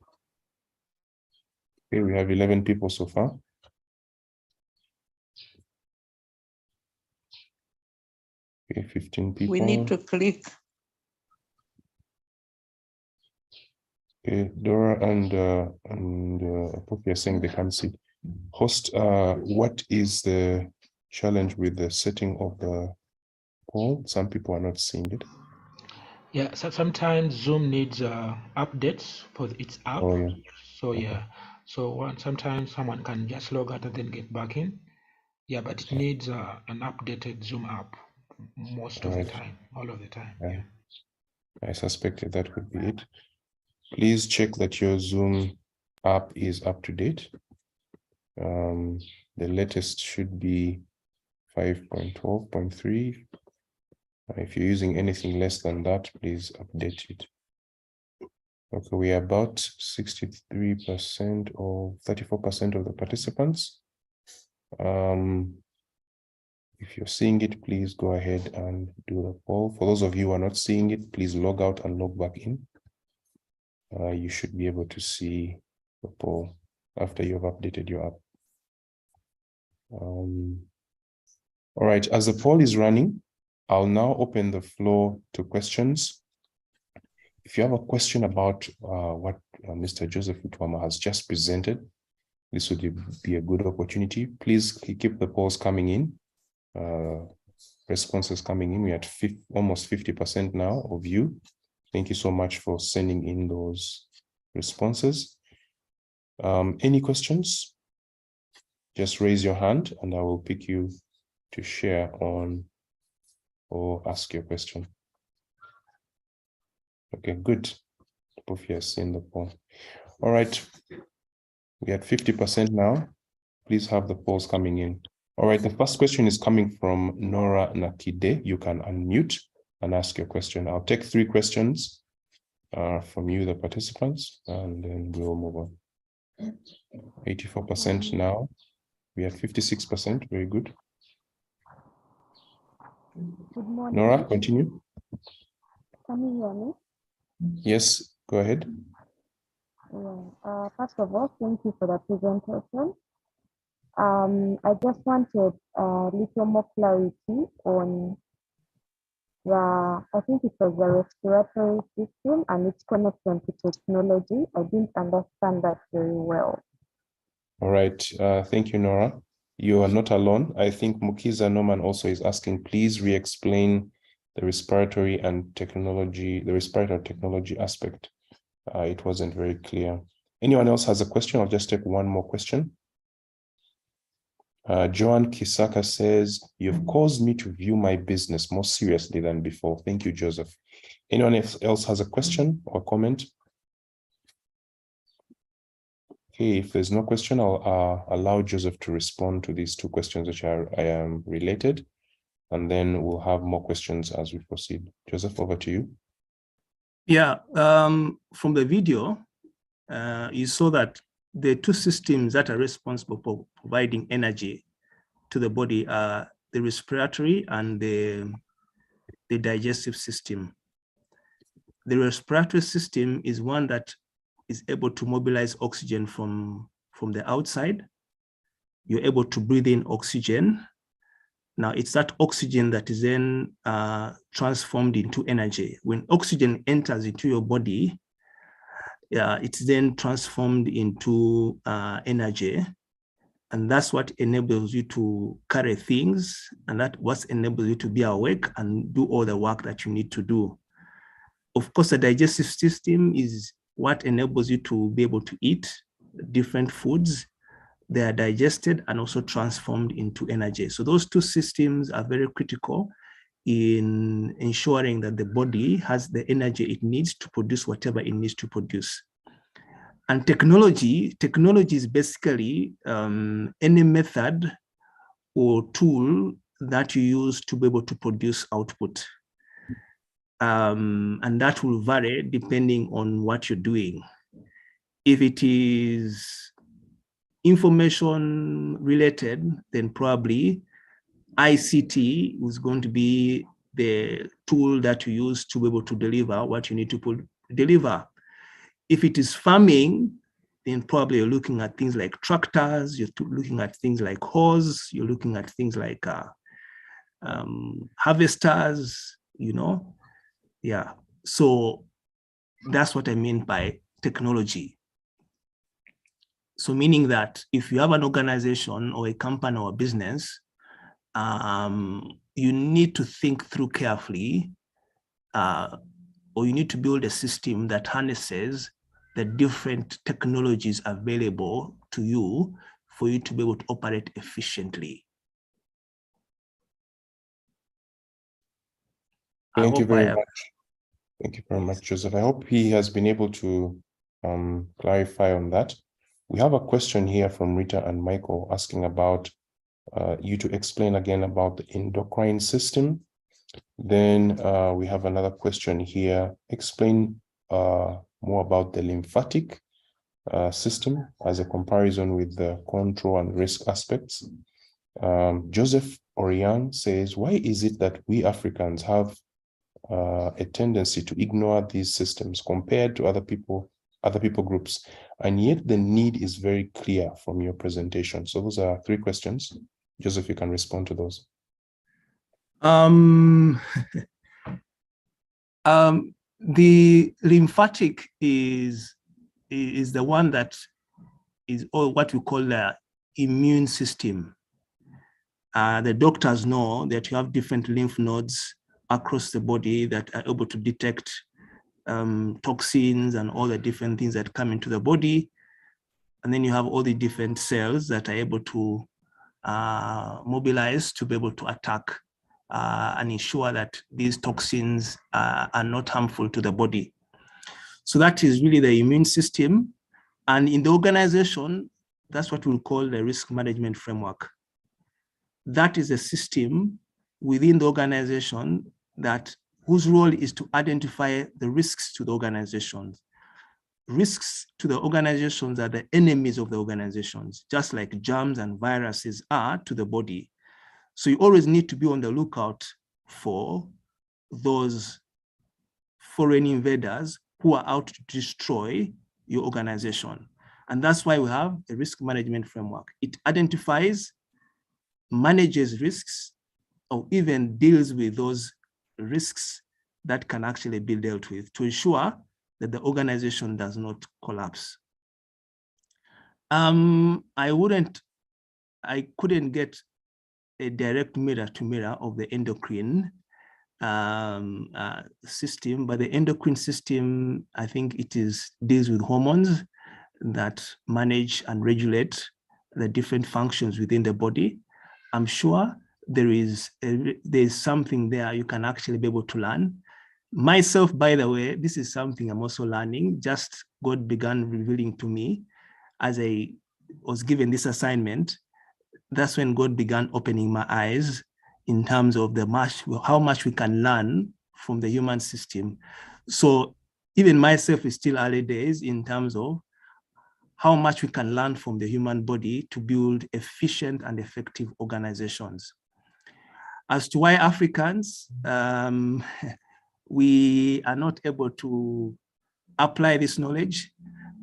Okay, we have 11 people so far. Okay, 15 people. We need to click. Okay, Dora and Poppy are saying they can't see. Host, what is the challenge with the setting of the poll? Some people are not seeing it. Yeah, so sometimes Zoom needs updates for its app. Oh, yeah. So yeah, so sometimes someone can just log out and then get back in. Yeah, but it needs an updated Zoom app most of the time, all of the time. Yeah. Yeah. I suspected that would be it. Please check that your Zoom app is up to date. The latest should be 5.12.3. If you're using anything less than that, please update it. Okay, we are about 63% or 34% of the participants. If you're seeing it, please go ahead and do the poll. For those of you who are not seeing it, please log out and log back in. You should be able to see the poll after you've updated your app. All right, as the poll is running, I'll now open the floor to questions. If you have a question about what Mr. Joseph Lutwama has just presented, this would be a good opportunity. Please keep the polls coming in, responses coming in. We're at almost 50% now of you. Thank you so much for sending in those responses. Any questions? Just raise your hand and I will pick you to share on or ask your question. Okay, good. Both of you have seen the poll. All right, we're at 50% now. Please have the polls coming in. All right, the first question is coming from Nora Nakide. You can unmute and ask your question. I'll take 3 questions from you, the participants, and then we'll move on. 84% now. We are 56%. Very good. Good morning. Nora, continue. Can you hear me? Yes, go ahead. Yeah. First of all, thank you for the presentation. I just wanted a little more clarity on I think it was the respiratory system and its connection to technology. I didn't understand that very well. All right. Thank you, Nora. You are not alone. I think Mukiza Norman also is asking, please re-explain the respiratory and technology, the respiratory technology aspect. It wasn't very clear. Anyone else has a question? I'll just take one more question. Joan Kisaka says, you've caused me to view my business more seriously than before. Thank you, Joseph. Anyone else has a question or comment? Okay, if there's no question, I'll allow Joseph to respond to these 2 questions which are related, and then we'll have more questions as we proceed. Joseph, over to you. Yeah, from the video, you saw that the 2 systems that are responsible for providing energy to the body are the respiratory and the digestive system. The respiratory system is one that is able to mobilize oxygen from the outside, you're able to breathe in oxygen. Now it's that oxygen that is then transformed into energy. When oxygen enters into your body, it's then transformed into energy. And that's what enables you to carry things, and that's what enables you to be awake and do all the work that you need to do. Of course, the digestive system is what enables you to be able to eat different foods. They are digested and also transformed into energy. So those two systems are very critical in ensuring that the body has the energy it needs to produce whatever it needs to produce. And technology is basically any method or tool that you use to be able to produce output. And that will vary depending on what you're doing. If it is information related, then probably ICT is going to be the tool that you use to be able to deliver what you need to deliver. If it is farming, then probably you're looking at things like tractors, you're looking at things like hoes, you're looking at things like harvesters, Yeah, so that's what I mean by technology. So meaning that if you have an organization or a company or a business, you need to think through carefully, or you need to build a system that harnesses the different technologies available to you for you to be able to operate efficiently. Thank you very much. Thank you very much, Joseph. I hope he has been able to clarify on that. We have a question here from Rita and Michael asking about you to explain again about the endocrine system. Then we have another question here. Explain more about the lymphatic system as a comparison with the control and risk aspects. Joseph Orion says, why is it that we Africans have a tendency to ignore these systems compared to other people groups, and yet the need is very clear from your presentation? So those are 3 questions. Joseph, you can respond to those. The lymphatic is the one that is what we call the immune system. The doctors know that you have different lymph nodes across the body that are able to detect toxins and all the different things that come into the body. And then you have all the different cells that are able to mobilize to be able to attack and ensure that these toxins are not harmful to the body. So that is really the immune system. And in the organization, that's what we'll call the risk management framework. That is a system within the organization whose role is to identify the risks to the organizations. Risks to the organizations are the enemies of the organizations, just like germs and viruses are to the body. So you always need to be on the lookout for those foreign invaders who are out to destroy your organization. And that's why we have a risk management framework. It identifies, manages risks, or even deals with those risks that can actually be dealt with to ensure that the organization does not collapse. I couldn't get a direct mirror of the endocrine system, but the endocrine system, I think it deals with hormones that manage and regulate the different functions within the body. I'm sure there is something there you can actually be able to learn. Myself, by the way, this is something I'm also learning. Just God began revealing to me as I was given this assignment. That's when God began opening my eyes in terms of how much we can learn from the human system. So even myself is still early days in terms of how much we can learn from the human body to build efficient and effective organizations. As to why Africans, we are not able to apply this knowledge,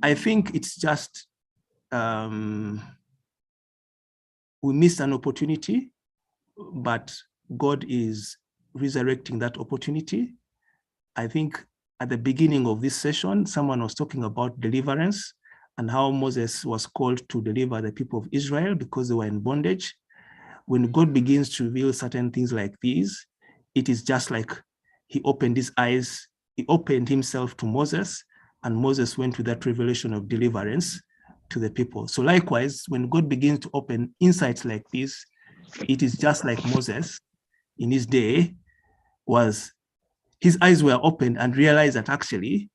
I think it's just we missed an opportunity, but God is resurrecting that opportunity. I think at the beginning of this session, someone was talking about deliverance and how Moses was called to deliver the people of Israel because they were in bondage. When God begins to reveal certain things like these, it is just like he opened his eyes, he opened himself to Moses, and Moses went with that revelation of deliverance to the people. So likewise, when God begins to open insights like this, it is just like Moses in his day his eyes were opened and realized that actually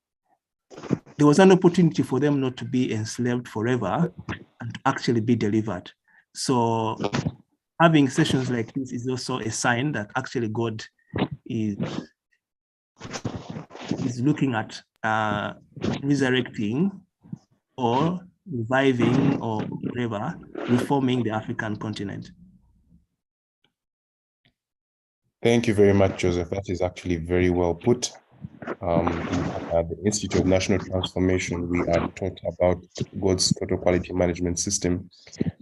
there was an opportunity for them not to be enslaved forever and to actually be delivered. So having sessions like this is also a sign that actually God is looking at resurrecting or reviving or whatever, reforming the African continent. Thank you very much, Joseph. That is actually very well put. At the Institute of National Transformation, we are taught about God's total quality management system.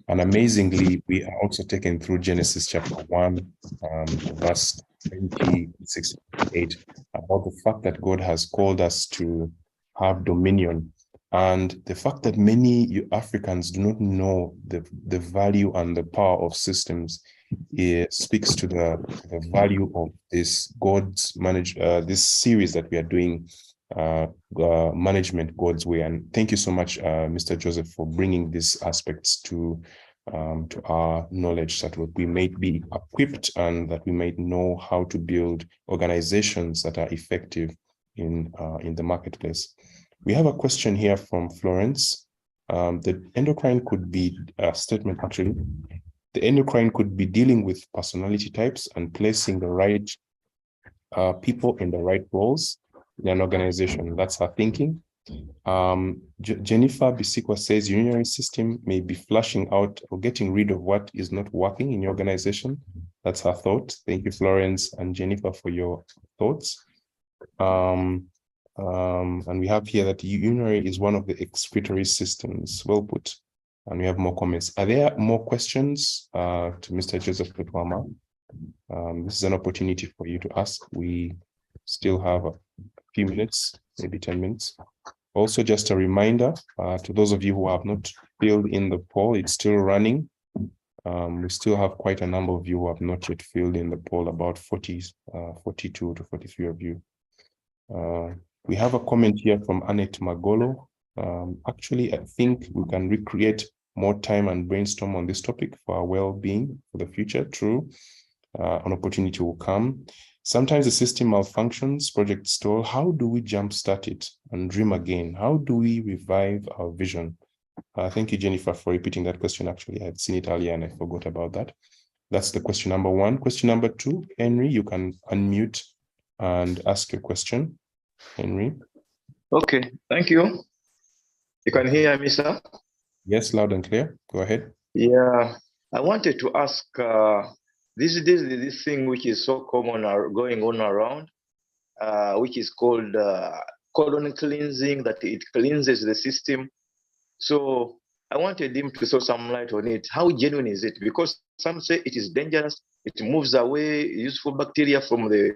And amazingly, we are also taken through Genesis chapter 1, verse 26-8, about the fact that God has called us to have dominion. And the fact that many Africans do not know the value and the power of systems, it speaks to the value of this this series that we are doing, management God's way. And thank you so much, Mr. Joseph, for bringing these aspects to our knowledge, so that we may be equipped and that we might know how to build organizations that are effective in the marketplace. We have a question here from Florence. The endocrine could be a statement, actually. The endocrine could be dealing with personality types and placing the right people in the right roles in an organization. That's her thinking. Jennifer Bisikwa says urinary system may be flushing out or getting rid of what is not working in your organization. That's her thought. Thank you, Florence and Jennifer, for your thoughts. And we have here that urinary is one of the excretory systems. Well put. And we have more comments. Are there more questions to Mr. Joseph Lutwama? This is an opportunity for you to ask. We still have a few minutes, maybe 10 minutes. Also, just a reminder to those of you who have not filled in the poll, it's still running. We still have quite a number of you who have not yet filled in the poll, about 42 to 43 of you. We have a comment here from Annette Magolo. Actually, I think we can recreate more time and brainstorm on this topic for our well-being for the future. True, an opportunity will come. Sometimes the system malfunctions, projects stall. How do we jumpstart it and dream again? How do we revive our vision? Thank you, Jennifer, for repeating that question. Actually, I had seen it earlier and I forgot about that. That's the question number one. Question number two, Henry, you can unmute and ask your question. Henry. Okay, thank you. You can hear me, sir? Yes, loud and clear. Go ahead. Yeah, I wanted to ask, this thing which is so common going on around, which is called colon cleansing, that it cleanses the system. So I wanted him to throw some light on it. How genuine is it? Because some say it is dangerous. It moves away useful bacteria from the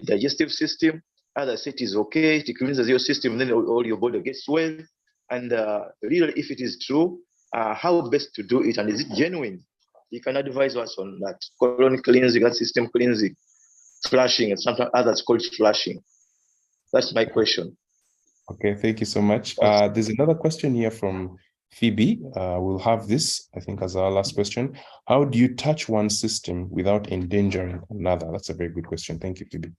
digestive system. Others say it is okay. It cleanses your system, then all your body gets well. And really, if it is true, how best to do it? And is it genuine? You can advise us on that. Colon cleansing, that system cleansing, flushing, and sometimes others call it flushing. That's my question. Okay, thank you so much. There's another question here from Phoebe. We'll have this, I think, as our last question. How do you touch one system without endangering another? That's a very good question. Thank you, Phoebe.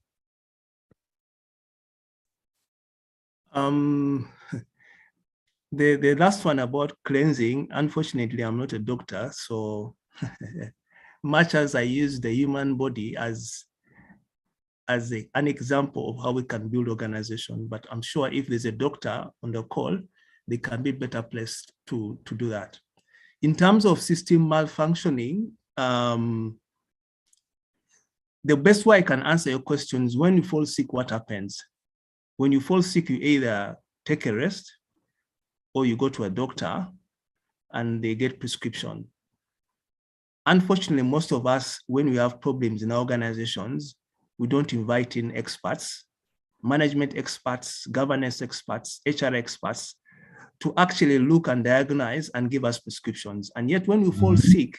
The last one about cleansing, unfortunately, I'm not a doctor, so much as I use the human body as an example of how we can build organization, but I'm sure if there's a doctor on the call, they can be better placed to do that. In terms of system malfunctioning, the best way I can answer your question is when you fall sick, what happens? When you fall sick, you either take a rest or you go to a doctor and they get prescription. Unfortunately, most of us, when we have problems in our organizations, we don't invite in experts, management experts, governance experts, HR experts, to actually look and diagnose and give us prescriptions. And yet when we fall sick,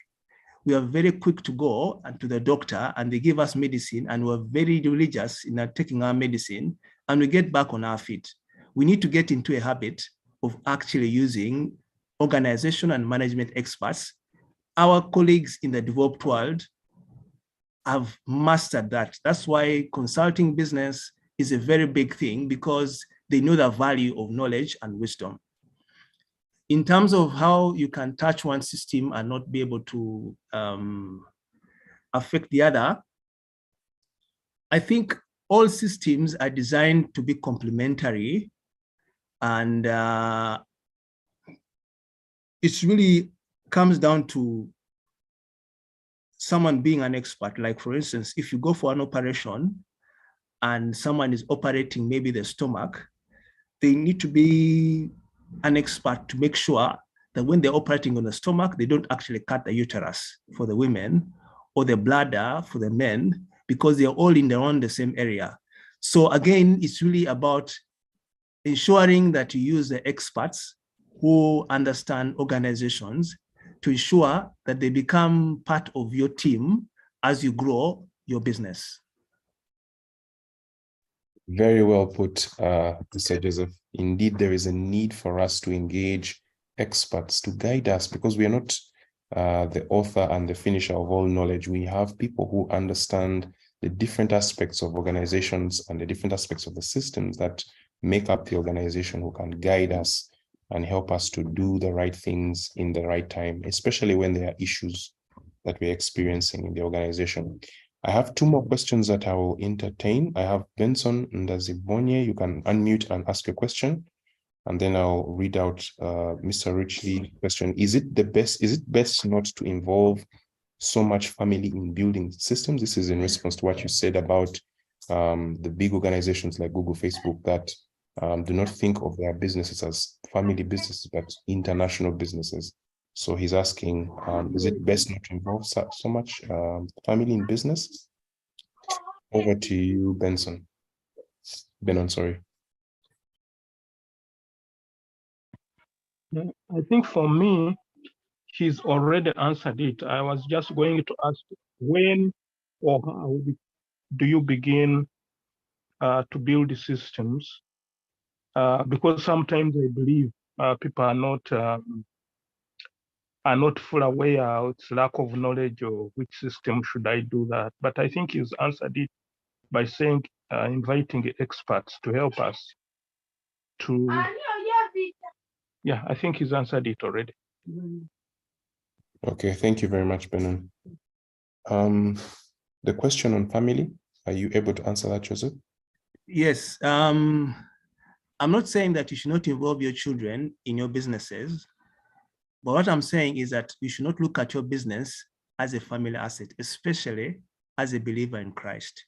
we are very quick to go to the doctor and they give us medicine, and we're very religious in taking our medicine, and we get back on our feet. We need to get into a habit of actually using organization and management experts. Our colleagues in the developed world have mastered that. That's why consulting business is a very big thing, because they know the value of knowledge and wisdom. In terms of how you can touch one system and not be able to affect the other, I think all systems are designed to be complementary, and it really comes down to someone being an expert. Like for instance, if you go for an operation and someone is operating maybe the stomach, they need to be an expert to make sure that when they're operating on the stomach, they don't actually cut the uterus for the women or the bladder for the men, because they're all in around the same area. So again, it's really about ensuring that you use the experts who understand organizations to ensure that they become part of your team as you grow your business. Very well put, Mr. Joseph. Indeed, there is a need for us to engage experts to guide us, because we are not the author and the finisher of all knowledge. We have people who understand the different aspects of organizations and the different aspects of the systems that make up the organization, who can guide us and help us to do the right things in the right time, especially when there are issues that we're experiencing in the organization. I have two more questions that I will entertain. I have Benson Ndazibonye. You can unmute and ask a question, and then I'll read out Mr. Richley's question. Is it best not to involve so much family in building systems? This is in response to what you said about the big organizations like Google, Facebook, that do not think of their businesses as family businesses, but international businesses. So he's asking, is it best not to involve so much family in business? Over to you, Benson. Benon, sorry. I think for me, she's already answered it. I was just going to ask, when or how do you begin to build the systems? Because sometimes I believe people are not full aware, it's lack of knowledge of which system should I do that. But I think he's answered it by saying inviting experts to help us to, yeah, I think he's answered it already. Okay, thank you very much, Benon. The question on family, are you able to answer that, Joseph? Yes, I'm not saying that you should not involve your children in your businesses, but what I'm saying is that you should not look at your business as a family asset, especially as a believer in Christ,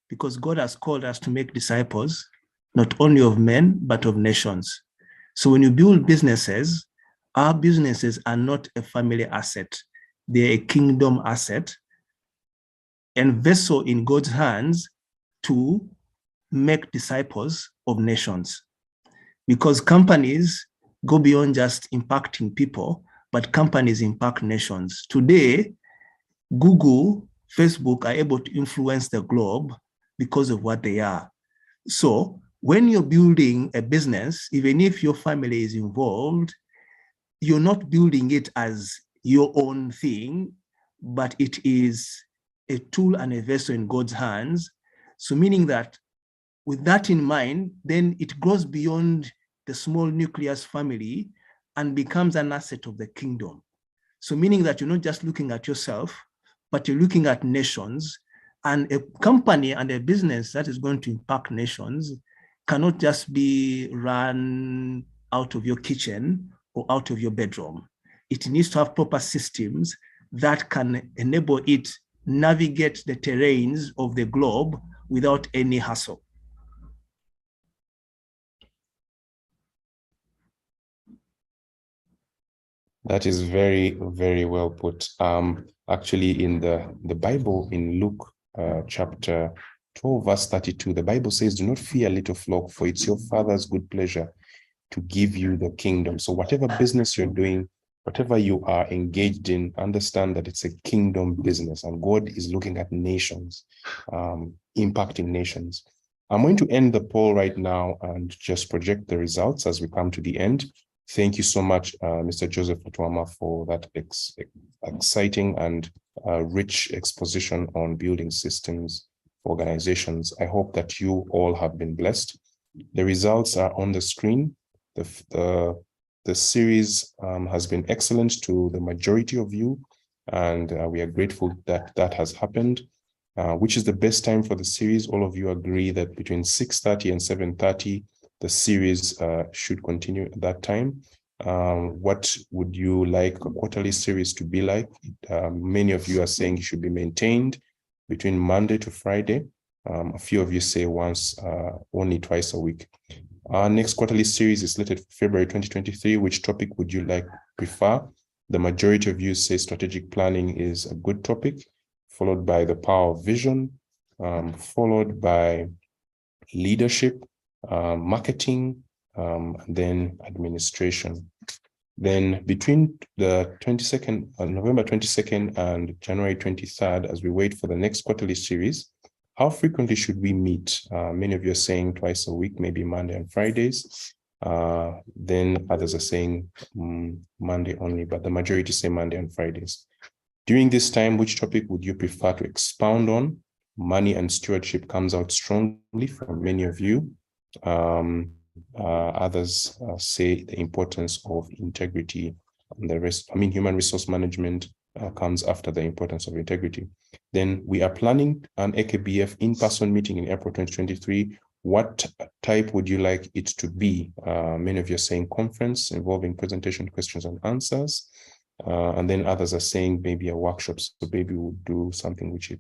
because God has called us to make disciples, not only of men, but of nations. So when you build businesses, our businesses are not a family asset. They're a kingdom asset and vessel in God's hands to make disciples of nations. Because companies go beyond just impacting people, but companies impact nations. Today, Google, Facebook are able to influence the globe because of what they are. So when you're building a business, even if your family is involved, you're not building it as your own thing, but it is a tool and a vessel in God's hands. So meaning that with that in mind, then it grows beyond the small nucleus family and becomes an asset of the kingdom. So meaning that you're not just looking at yourself, but you're looking at nations, and a company and a business that is going to impact nations cannot just be run out of your kitchen or out of your bedroom. It needs to have proper systems that can enable it navigate the terrains of the globe without any hassle. That is very, very well put. Actually, in the Bible, in Luke chapter 12, verse 32, the Bible says, "Do not fear, little flock, for it's your Father's good pleasure to give you the kingdom." So whatever business you're doing, whatever you are engaged in, understand that it's a kingdom business, and God is looking at nations, impacting nations. I'm going to end the poll right now and just project the results as we come to the end. Thank you so much, Mr. Joseph Lutwama, for that exciting and rich exposition on building systems for organizations. I hope that you all have been blessed. The results are on the screen. The series has been excellent to the majority of you, and we are grateful that that has happened. Which is the best time for the series? All of you agree that between 6:30 and 7:30, the series should continue at that time. What would you like a quarterly series to be like? Many of you are saying it should be maintained between Monday to Friday. A few of you say only twice a week. Our next quarterly series is slated for February 2023. Which topic would you prefer? The majority of you say strategic planning is a good topic, followed by the power of vision, followed by leadership, marketing, and then administration. Then between the November 22nd and January 23rd, as we wait for the next quarterly series, how frequently should we meet? Many of you are saying twice a week, maybe Monday and Fridays. Then others are saying Monday only, but the majority say Monday and Fridays. During this time, which topic would you prefer to expound on? Money and stewardship comes out strongly from many of you. Others say the importance of integrity, and the rest, human resource management comes after the importance of integrity. Then we are planning an AKBF in-person meeting in April 2023. What type would you like it to be? Many of you are saying conference involving presentation, questions and answers. And then others are saying maybe a workshop. So maybe we'll do something which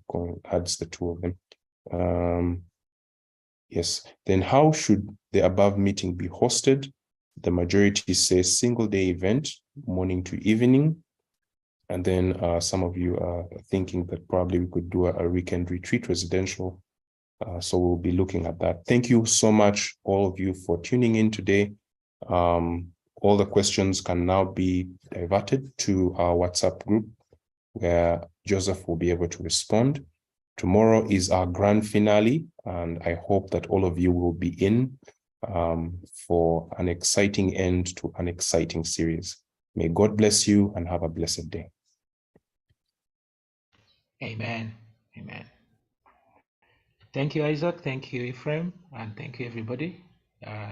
adds the two of them. Yes. Then how should the above meeting be hosted? The majority says single day event, morning to evening. And then some of you are thinking that probably we could do a weekend retreat residential. So we'll be looking at that. Thank you so much, all of you, for tuning in today. All the questions can now be diverted to our WhatsApp group, where Joseph will be able to respond. Tomorrow is our grand finale, and I hope that all of you will be in for an exciting end to an exciting series. May God bless you and have a blessed day. Amen. Amen. Thank you, Isaac. Thank you, Ephraim. And thank you, everybody.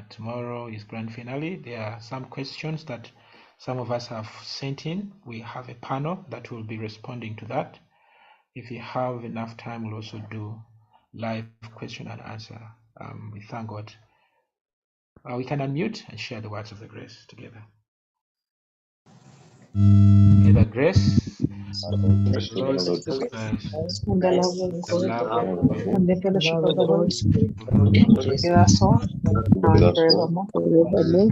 Tomorrow is grand finale. There are some questions that some of us have sent in. We have a panel that will be responding to that. If you have enough time, we'll also do live question and answer. We thank God. We can unmute and share the words of the grace together. May the grace of the Lord Jesus Christ, And the love of the love God, of God, and the fellowship of the Holy Spirit the be with us all, now and forevermore. Amen.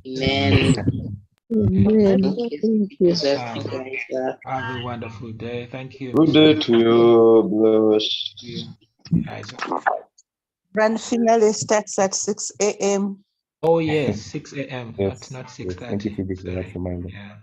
Amen. Amen. Thank you, Thank you. Joseph. Um, Guys. have a wonderful day. Thank you. Good day to you, bless. Thank you, Isaac. Grand finale starts at 6 a.m. Oh yes, 6 a.m. Yes, not yes. Thank you, 6:30. Phoebe, for that Sorry. reminder. Yeah.